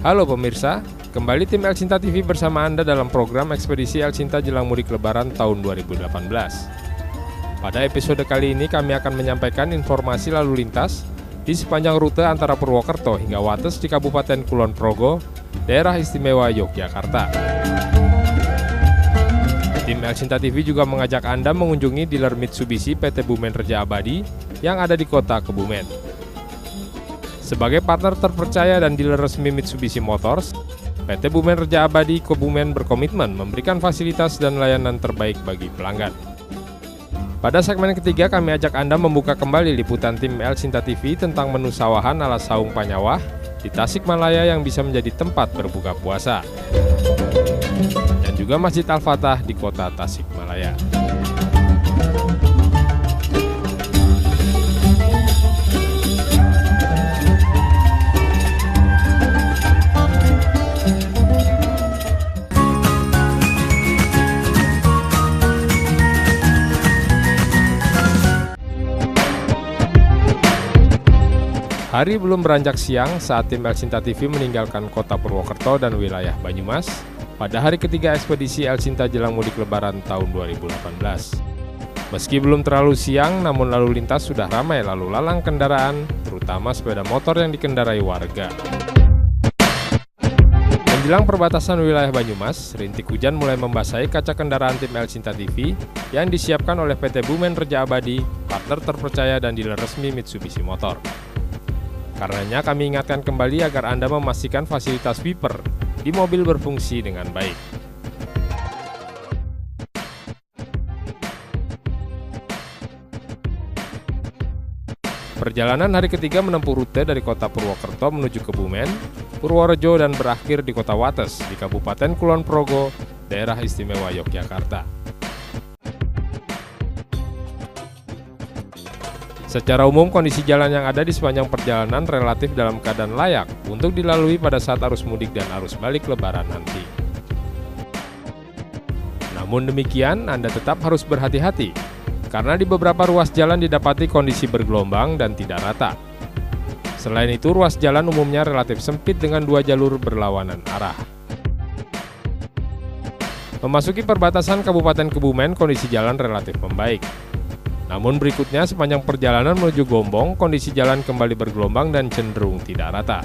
Halo pemirsa, kembali tim El Cinta TV bersama Anda dalam program Ekspedisi El Cinta Jelang Mudik Lebaran tahun 2018. Pada episode kali ini kami akan menyampaikan informasi lalu lintas di sepanjang rute antara Purwokerto hingga Wates di Kabupaten Kulon Progo, Daerah Istimewa Yogyakarta. Tim El Cinta TV juga mengajak Anda mengunjungi dealer Mitsubishi PT Bumen Reja Abadi yang ada di kota Kebumen. Sebagai partner terpercaya dan dealer resmi Mitsubishi Motors, PT Bumen Reja Abadi Kebumen berkomitmen memberikan fasilitas dan layanan terbaik bagi pelanggan. Pada segmen ketiga kami ajak Anda membuka kembali liputan tim El Cinta TV tentang menu sawahan ala Saung Panyawah di Tasikmalaya yang bisa menjadi tempat berbuka puasa. Dan juga Masjid Al-Fatah di kota Tasikmalaya. Hari belum beranjak siang saat tim El Cinta TV meninggalkan kota Purwokerto dan wilayah Banyumas pada hari ketiga ekspedisi El Cinta Jelang Mudik Lebaran tahun 2018. Meski belum terlalu siang, namun lalu lintas sudah ramai lalu lalang kendaraan, terutama sepeda motor yang dikendarai warga. Menjelang perbatasan wilayah Banyumas, rintik hujan mulai membasahi kaca kendaraan tim El Cinta TV yang disiapkan oleh PT Bumen Reja Abadi, partner terpercaya dan dealer resmi Mitsubishi Motor. Karenanya kami ingatkan kembali agar Anda memastikan fasilitas wiper di mobil berfungsi dengan baik. Perjalanan hari ketiga menempuh rute dari kota Purwokerto menuju Kebumen, Purworejo dan berakhir di kota Wates di Kabupaten Kulon Progo, Daerah Istimewa Yogyakarta. Secara umum, kondisi jalan yang ada di sepanjang perjalanan relatif dalam keadaan layak untuk dilalui pada saat arus mudik dan arus balik Lebaran nanti. Namun demikian, Anda tetap harus berhati-hati, karena di beberapa ruas jalan didapati kondisi bergelombang dan tidak rata. Selain itu, ruas jalan umumnya relatif sempit dengan dua jalur berlawanan arah. Memasuki perbatasan Kabupaten Kebumen, kondisi jalan relatif membaik. Namun berikutnya sepanjang perjalanan menuju Gombong, kondisi jalan kembali bergelombang dan cenderung tidak rata.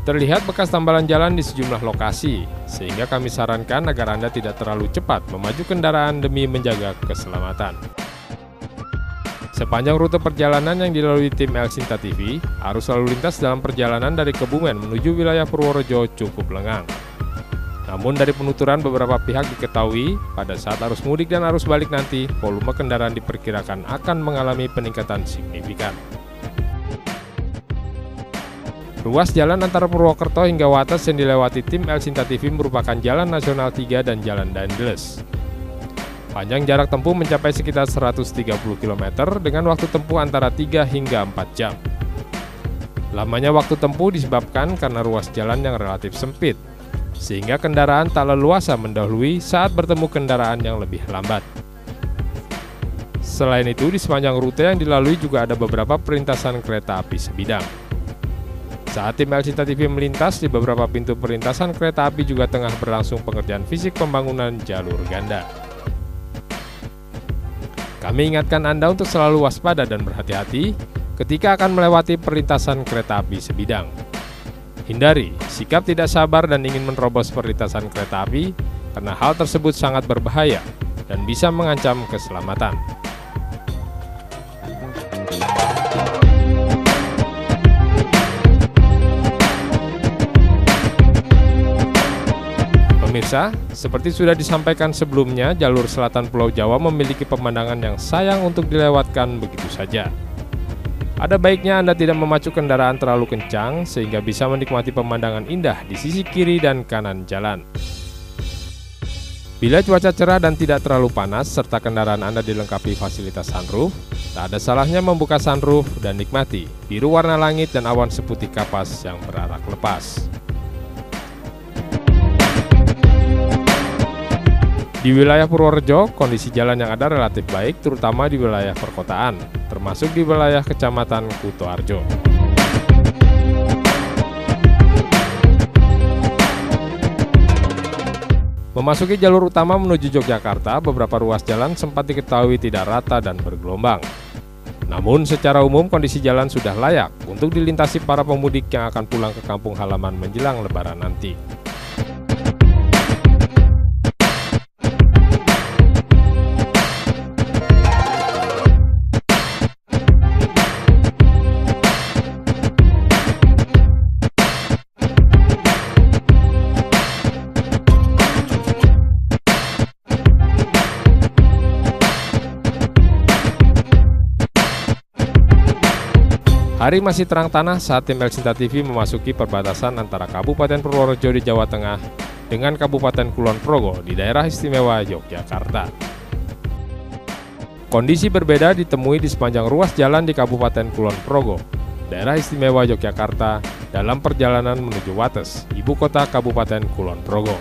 Terlihat bekas tambalan jalan di sejumlah lokasi, sehingga kami sarankan agar Anda tidak terlalu cepat memaju kendaraan demi menjaga keselamatan. Sepanjang rute perjalanan yang dilalui tim El Cinta TV, arus lalu lintas dalam perjalanan dari Kebumen menuju wilayah Purworejo cukup lengang. Namun dari penuturan beberapa pihak diketahui, pada saat arus mudik dan arus balik nanti, volume kendaraan diperkirakan akan mengalami peningkatan signifikan. Ruas jalan antara Purwokerto hingga Wates yang dilewati tim El Cinta TV merupakan Jalan Nasional 3 dan Jalan Dendles. Panjang jarak tempuh mencapai sekitar 130 km dengan waktu tempuh antara 3 hingga 4 jam. Lamanya waktu tempuh disebabkan karena ruas jalan yang relatif sempit, sehingga kendaraan tak leluasa mendahului saat bertemu kendaraan yang lebih lambat. Selain itu, di sepanjang rute yang dilalui juga ada beberapa perlintasan kereta api sebidang. Saat tim El Cinta TV melintas, di beberapa pintu perlintasan kereta api juga tengah berlangsung pengerjaan fisik pembangunan jalur ganda. Kami ingatkan Anda untuk selalu waspada dan berhati-hati ketika akan melewati perlintasan kereta api sebidang. Hindari sikap tidak sabar dan ingin menerobos perlintasan kereta api karena hal tersebut sangat berbahaya dan bisa mengancam keselamatan. Pemirsa, seperti sudah disampaikan sebelumnya, jalur selatan Pulau Jawa memiliki pemandangan yang sayang untuk dilewatkan begitu saja. Ada baiknya Anda tidak memacu kendaraan terlalu kencang sehingga bisa menikmati pemandangan indah di sisi kiri dan kanan jalan. Bila cuaca cerah dan tidak terlalu panas serta kendaraan Anda dilengkapi fasilitas sunroof, tak ada salahnya membuka sunroof dan nikmati biru warna langit dan awan seputih kapas yang berarak lepas. Di wilayah Purworejo, kondisi jalan yang ada relatif baik, terutama di wilayah perkotaan, termasuk di wilayah Kecamatan Kutoarjo. Memasuki jalur utama menuju Yogyakarta, beberapa ruas jalan sempat diketahui tidak rata dan bergelombang. Namun secara umum kondisi jalan sudah layak untuk dilintasi para pemudik yang akan pulang ke kampung halaman menjelang Lebaran nanti. Hari masih terang tanah saat tim El Sinta TV memasuki perbatasan antara Kabupaten Purworejo di Jawa Tengah dengan Kabupaten Kulon Progo di daerah istimewa Yogyakarta. Kondisi berbeda ditemui di sepanjang ruas jalan di Kabupaten Kulon Progo, daerah istimewa Yogyakarta dalam perjalanan menuju Wates, ibu kota Kabupaten Kulon Progo.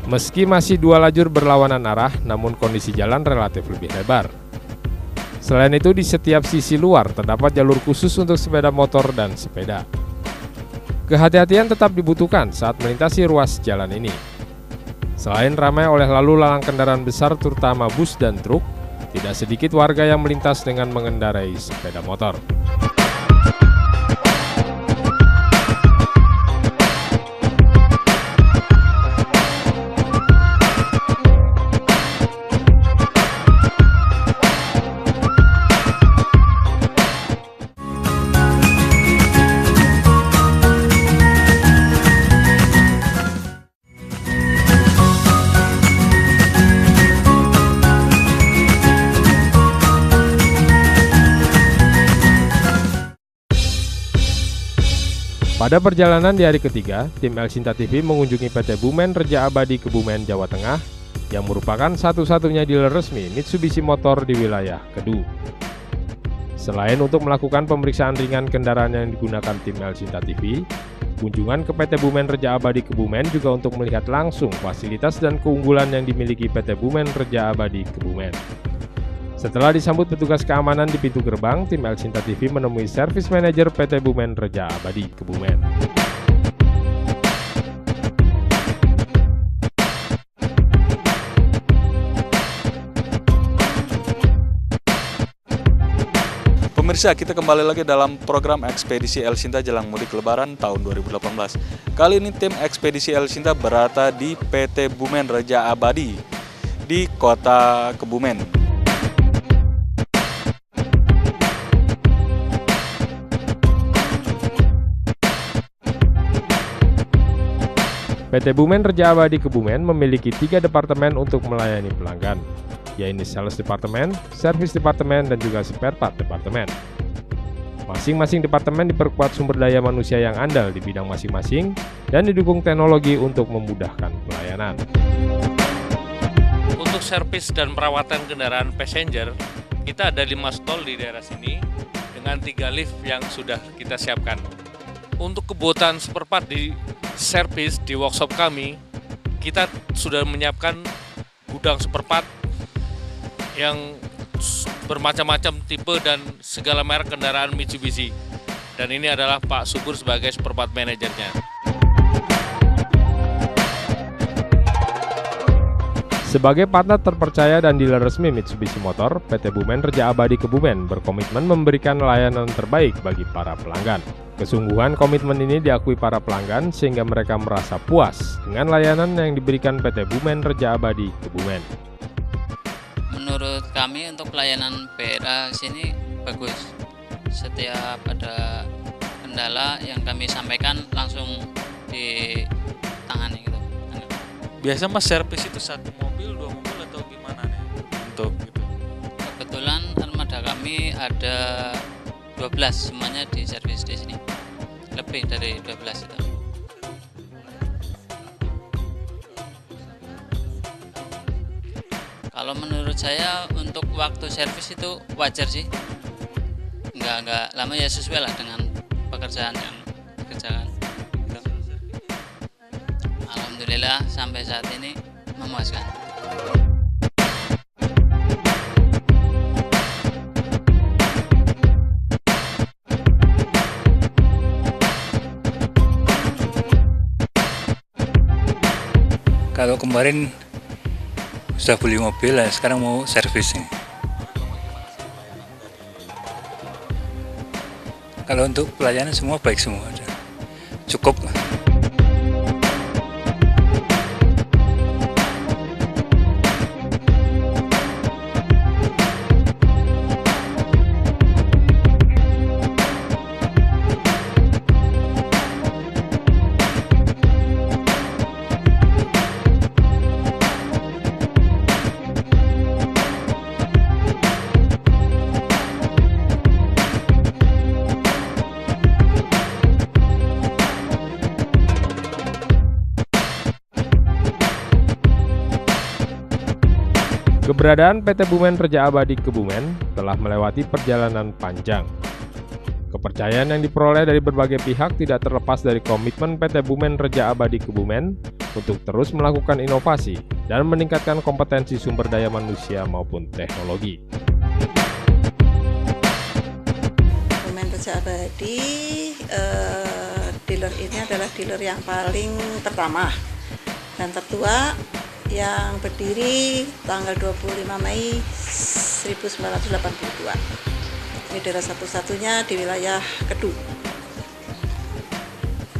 Meski masih dua lajur berlawanan arah, namun kondisi jalan relatif lebih lebar. Selain itu, di setiap sisi luar terdapat jalur khusus untuk sepeda motor dan sepeda. Kehati-hatian tetap dibutuhkan saat melintasi ruas jalan ini. Selain ramai oleh lalu lalang kendaraan besar terutama bus dan truk, tidak sedikit warga yang melintas dengan mengendarai sepeda motor. Pada perjalanan di hari ketiga, tim El Sinta TV mengunjungi PT Bumen Reja Abadi Kebumen, Jawa Tengah, yang merupakan satu-satunya dealer resmi Mitsubishi Motor di wilayah Kedu. Selain untuk melakukan pemeriksaan ringan kendaraan yang digunakan tim El Sinta TV, kunjungan ke PT Bumen Reja Abadi Kebumen juga untuk melihat langsung fasilitas dan keunggulan yang dimiliki PT Bumen Reja Abadi Kebumen. Setelah disambut petugas keamanan di pintu gerbang, tim El Sinta TV menemui servis manajer PT Bumen Reja Abadi Kebumen. Pemirsa, kita kembali lagi dalam program Ekspedisi El Sinta Jelang Mudik Lebaran tahun 2018. Kali ini tim Ekspedisi El Sinta berada di PT Bumen Reja Abadi di kota Kebumen. PT Bumen Reja Abadi Kebumen memiliki 3 departemen untuk melayani pelanggan, yaitu Sales Departemen, Service Departemen, dan juga Spare Part Departemen. Masing-masing departemen diperkuat sumber daya manusia yang andal di bidang masing-masing dan didukung teknologi untuk memudahkan pelayanan. Untuk servis dan perawatan kendaraan passenger, kita ada 5 stall di daerah sini dengan 3 lift yang sudah kita siapkan. Untuk kebutuhan spare part di servis di workshop kami, kita sudah menyiapkan gudang spare part yang bermacam-macam tipe dan segala merek kendaraan Mitsubishi. Dan ini adalah Pak Subur sebagai spare part manajernya. Sebagai partner terpercaya dan dealer resmi Mitsubishi Motor, PT Bumen Reja Abadi Kebumen berkomitmen memberikan layanan terbaik bagi para pelanggan. Kesungguhan komitmen ini diakui para pelanggan sehingga mereka merasa puas dengan layanan yang diberikan PT Bumen Reja Abadi Kebumen. Menurut kami untuk pelayanan PRA sini bagus. Setiap ada kendala yang kami sampaikan langsung ditangani gitu. Biasa Mas servis itu 1 mobil, 2 mobil atau gimana nih untuk gitu? Kebetulan armada kami ada 12, semuanya di servis di sini. Lebih dari 12 itu. Kalau menurut saya untuk waktu servis itu wajar sih. Enggak lama, ya sesuai lah dengan pekerjaan yang dikerjakan. Alhamdulillah sampai saat ini memuaskan. Kalau kemarin sudah beli mobil, sekarang mau servis nih. Kalau untuk pelayanan semua baik semua, cukup lah. Keberadaan PT Bumen Reja Abadi Kebumen telah melewati perjalanan panjang. Kepercayaan yang diperoleh dari berbagai pihak tidak terlepas dari komitmen PT Bumen Reja Abadi Kebumen untuk terus melakukan inovasi dan meningkatkan kompetensi sumber daya manusia maupun teknologi. Bumen Reja Abadi, dealer ini adalah dealer yang paling pertama dan tertua, yang berdiri tanggal 25 Mei 1982. Ini daerah satu-satunya di wilayah Kedu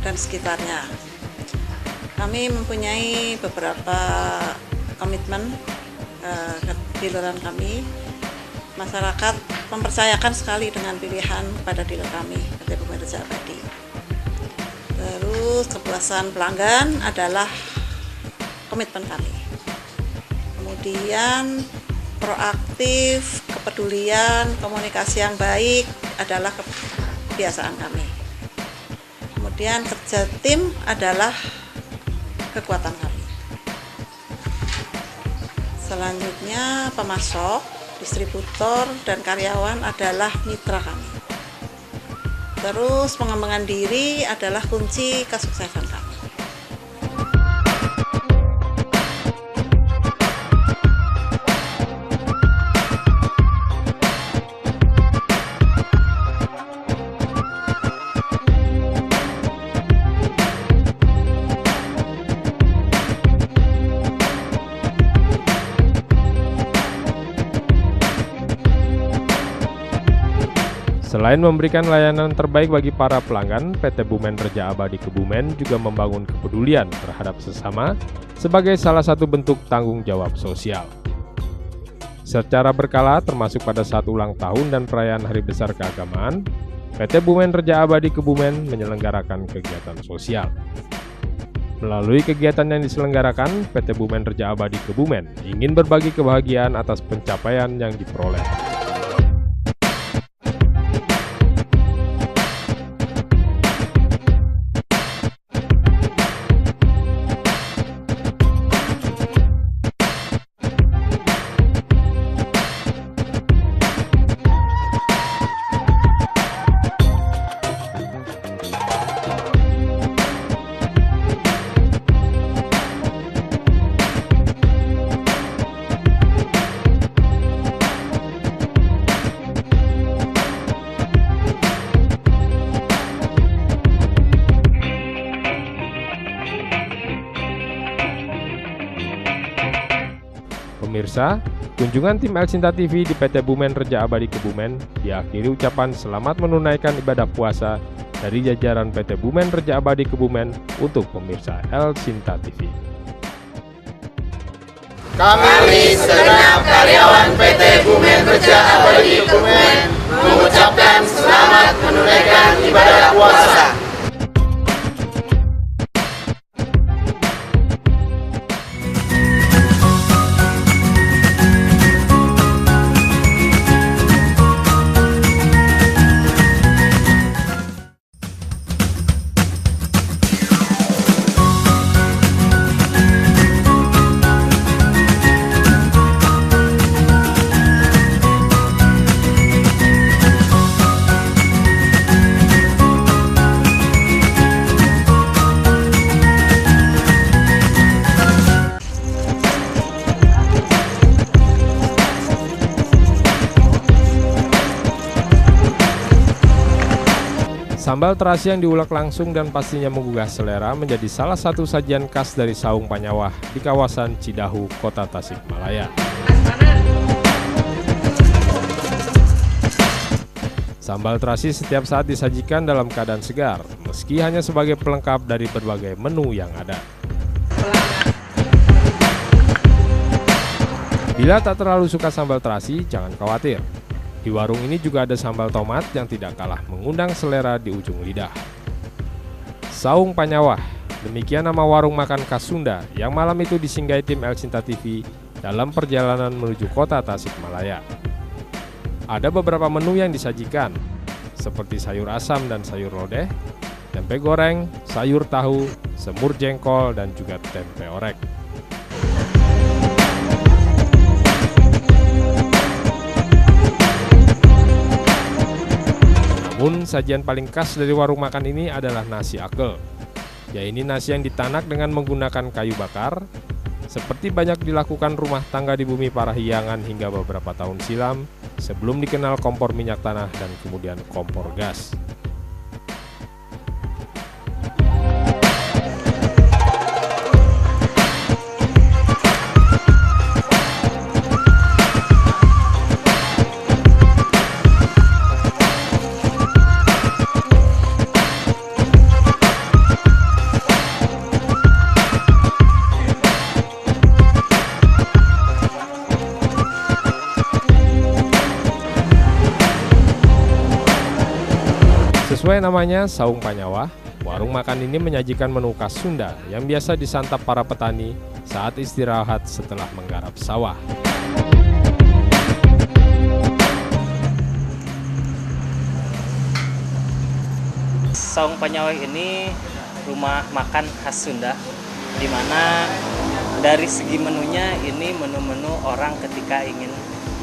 dan sekitarnya. Kami mempunyai beberapa komitmen dealeran kami. Masyarakat mempercayakan sekali dengan pilihan kepada dealer kami, PT Bumen Reja Abadi. Terus kepuasan pelanggan adalah komitmen kami. Kemudian proaktif, kepedulian, komunikasi yang baik adalah kebiasaan kami. Kemudian kerja tim adalah kekuatan kami. Selanjutnya pemasok, distributor, dan karyawan adalah mitra kami. Terus pengembangan diri adalah kunci kesuksesan kami. Selain memberikan layanan terbaik bagi para pelanggan, PT Bumen Reja Abadi Kebumen juga membangun kepedulian terhadap sesama sebagai salah satu bentuk tanggung jawab sosial. Secara berkala, termasuk pada saat ulang tahun dan perayaan Hari Besar Keagamaan, PT Bumen Reja Abadi Kebumen menyelenggarakan kegiatan sosial. Melalui kegiatan yang diselenggarakan, PT Bumen Reja Abadi Kebumen ingin berbagi kebahagiaan atas pencapaian yang diperoleh. Pemirsa, kunjungan tim Elsinta TV di PT Bumen Reja Abadi Kebumen diakhiri ucapan selamat menunaikan ibadah puasa dari jajaran PT Bumen Reja Abadi Kebumen untuk pemirsa Elsinta TV. Kami segenap karyawan PT Bumen Reja Abadi Kebumen mengucapkan selamat menunaikan ibadah puasa. Sambal terasi yang diulek langsung dan pastinya menggugah selera menjadi salah satu sajian khas dari Saung Panyawah di kawasan Cidahu, Kota Tasikmalaya. Sambal terasi setiap saat disajikan dalam keadaan segar, meski hanya sebagai pelengkap dari berbagai menu yang ada. Bila tak terlalu suka sambal terasi, jangan khawatir. Di warung ini juga ada sambal tomat yang tidak kalah mengundang selera di ujung lidah. Saung Panyawah, demikian nama warung makan khas Sunda yang malam itu disinggahi tim El Cinta TV dalam perjalanan menuju kota Tasikmalaya. Ada beberapa menu yang disajikan, seperti sayur asam dan sayur lodeh, tempe goreng, sayur tahu, semur jengkol, dan juga tempe orek. Namun, sajian paling khas dari warung makan ini adalah nasi akel. Yaitu nasi yang ditanak dengan menggunakan kayu bakar, seperti banyak dilakukan rumah tangga di bumi Parahyangan hingga beberapa tahun silam, sebelum dikenal kompor minyak tanah dan kemudian kompor gas. Sesuai namanya, Saung Panyawah, warung makan ini menyajikan menu khas Sunda yang biasa disantap para petani saat istirahat setelah menggarap sawah. Saung Panyawah ini rumah makan khas Sunda, di mana dari segi menunya ini menu-menu orang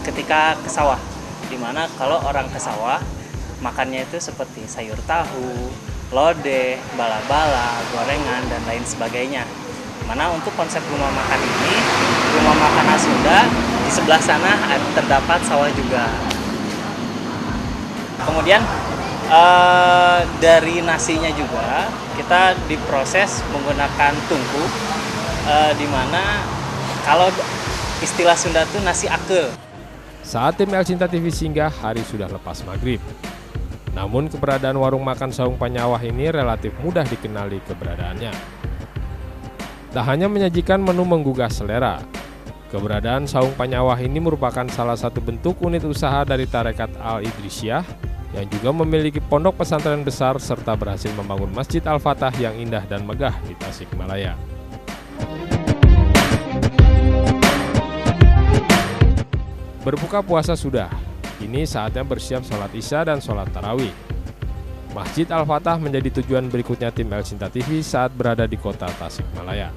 ketika ke sawah, di mana kalau orang ke sawah makannya itu seperti sayur tahu, lodeh, bala-bala, gorengan, dan lain sebagainya. Mana untuk konsep rumah makan ini, rumah makan khas Sunda, di sebelah sana terdapat sawah juga. Kemudian dari nasinya juga kita diproses menggunakan tungku, di mana kalau istilah Sunda itu nasi akel. Saat tim El Cinta TV singgah, hari sudah lepas maghrib. Namun keberadaan warung makan Saung Panyawah ini relatif mudah dikenali keberadaannya. Tak hanya menyajikan menu menggugah selera, keberadaan Saung Panyawah ini merupakan salah satu bentuk unit usaha dari Tarekat Al-Idrisyah yang juga memiliki pondok pesantren besar serta berhasil membangun Masjid Al-Fatah yang indah dan megah di Tasikmalaya. Berbuka puasa sudah. Kini saatnya bersiap sholat isya dan sholat tarawih. Masjid Al-Fatah menjadi tujuan berikutnya tim El Cinta TV saat berada di kota Tasikmalaya.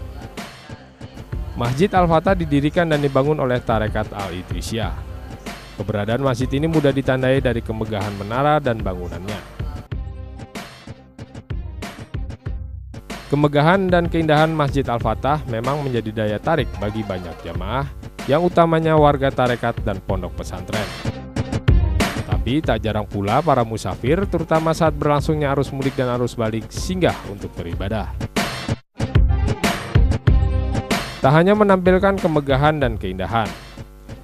Masjid Al-Fatah didirikan dan dibangun oleh Tarekat Al-Idrisyah. Keberadaan masjid ini mudah ditandai dari kemegahan menara dan bangunannya. Kemegahan dan keindahan Masjid Al-Fatah memang menjadi daya tarik bagi banyak jamaah, yang utamanya warga tarekat dan pondok pesantren. Tapi tak jarang pula para musafir, terutama saat berlangsungnya arus mudik dan arus balik, singgah untuk beribadah. Tak hanya menampilkan kemegahan dan keindahan,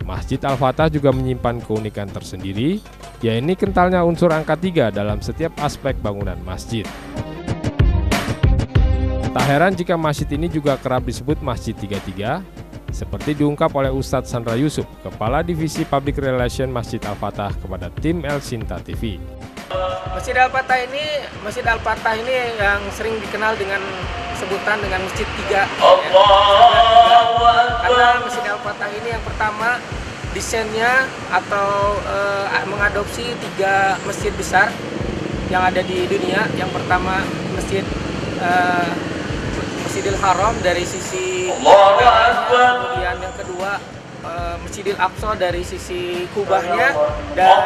Masjid Al-Fatah juga menyimpan keunikan tersendiri, yaitu kentalnya unsur angka 3 dalam setiap aspek bangunan masjid. Tak heran jika masjid ini juga kerap disebut Masjid 33, seperti diungkap oleh Ustadz Sandra Yusuf, Kepala Divisi Public Relation Masjid Al-Fatah kepada tim El Cinta TV. Masjid Al-Fatah ini yang sering dikenal dengan sebutan dengan Masjid 3. Karena Masjid Al-Fatah ini yang pertama desainnya atau mengadopsi 3 masjid besar yang ada di dunia. Yang pertama Masjidil Haram dari sisi kemudian yang kedua Masjidil Aqsa dari sisi kubahnya, dan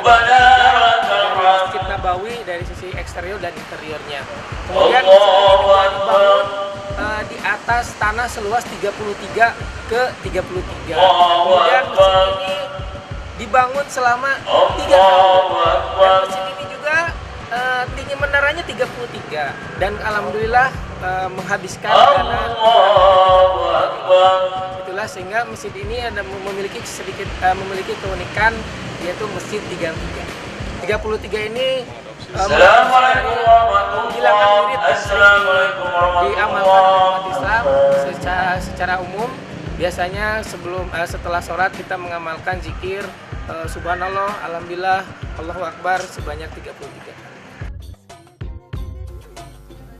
Masjid Nabawi dari sisi eksterior dan interiornya. Kemudian masjid ini juga dibangun di atas tanah seluas 33 ke 33. Kemudian masjid ini dibangun selama 3 tahun, dan masjid ini juga tinggi Targetnya menaranya 33 dan alhamdulillah menghabiskan dana 33. Itulah sehingga masjid ini ada memiliki keunikan, yaitu masjid 33 ini menghilangkan murid yang sering diamalkan umat Islam secara umum. Biasanya setelah sholat kita mengamalkan zikir subhanallah, alhamdulillah, Allahu Akbar sebanyak 33 kali.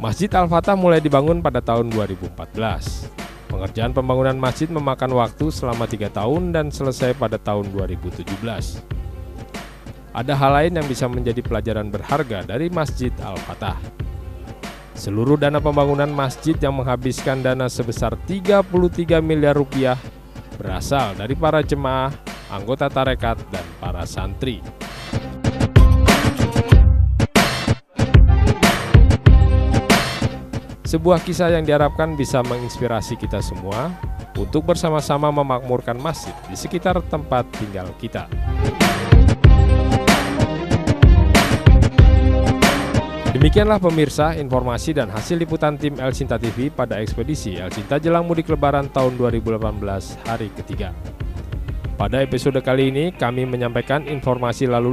Masjid Al-Fatah mulai dibangun pada tahun 2014. Pengerjaan pembangunan masjid memakan waktu selama 3 tahun dan selesai pada tahun 2017. Ada hal lain yang bisa menjadi pelajaran berharga dari Masjid Al-Fatah. Seluruh dana pembangunan masjid yang menghabiskan dana sebesar 33 miliar rupiah berasal dari para jemaah, anggota tarekat, dan para santri. Sebuah kisah yang diharapkan bisa menginspirasi kita semua untuk bersama-sama memakmurkan masjid di sekitar tempat tinggal kita. Demikianlah pemirsa informasi dan hasil liputan tim El Sinta TV pada ekspedisi El Sinta Jelang Mudik Lebaran tahun 2018 hari ketiga. Pada episode kali ini kami menyampaikan informasi lalu